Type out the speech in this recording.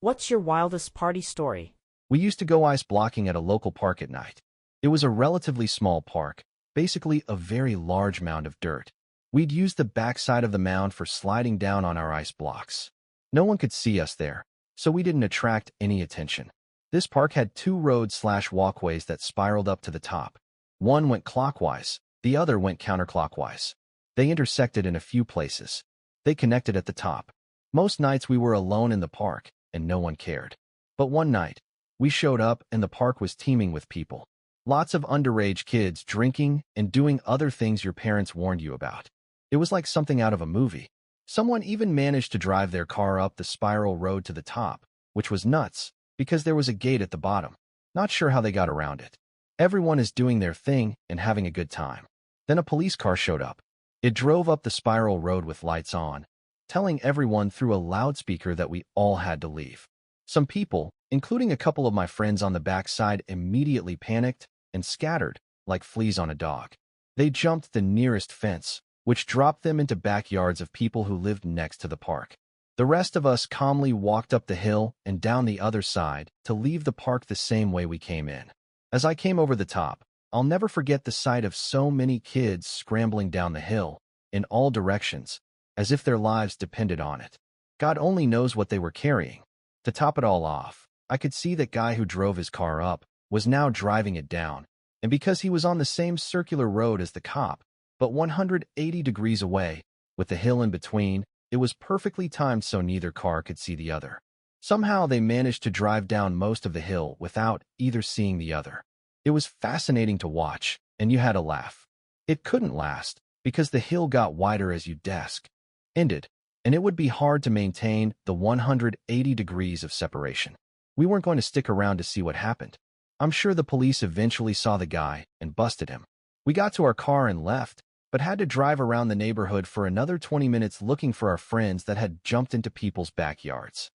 What's your wildest party story? We used to go ice blocking at a local park at night. It was a relatively small park, basically a very large mound of dirt. We'd use the backside of the mound for sliding down on our ice blocks. No one could see us there, so we didn't attract any attention. This park had two roads/walkways that spiraled up to the top. One went clockwise, the other went counterclockwise. They intersected in a few places. They connected at the top. Most nights we were alone in the park, and no one cared. But one night, we showed up and the park was teeming with people. Lots of underage kids drinking and doing other things your parents warned you about. It was like something out of a movie. Someone even managed to drive their car up the spiral road to the top, which was nuts, because there was a gate at the bottom. Not sure how they got around it. Everyone is doing their thing and having a good time. Then a police car showed up. It drove up the spiral road with lights on, telling everyone through a loudspeaker that we all had to leave. Some people, including a couple of my friends on the backside, immediately panicked and scattered like fleas on a dog. They jumped the nearest fence, which dropped them into backyards of people who lived next to the park. The rest of us calmly walked up the hill and down the other side to leave the park the same way we came in. As I came over the top, I'll never forget the sight of so many kids scrambling down the hill, in all directions, as if their lives depended on it. God only knows what they were carrying. To top it all off, I could see that guy who drove his car up was now driving it down, and because he was on the same circular road as the cop, but 180 degrees away, with the hill in between, it was perfectly timed so neither car could see the other. Somehow they managed to drive down most of the hill without either seeing the other. It was fascinating to watch, and you had to laugh. It couldn't last, because the hill got wider as you ended, and it would be hard to maintain the 180 degrees of separation. We weren't going to stick around to see what happened. I'm sure the police eventually saw the guy and busted him. We got to our car and left, but had to drive around the neighborhood for another 20 minutes looking for our friends that had jumped into people's backyards.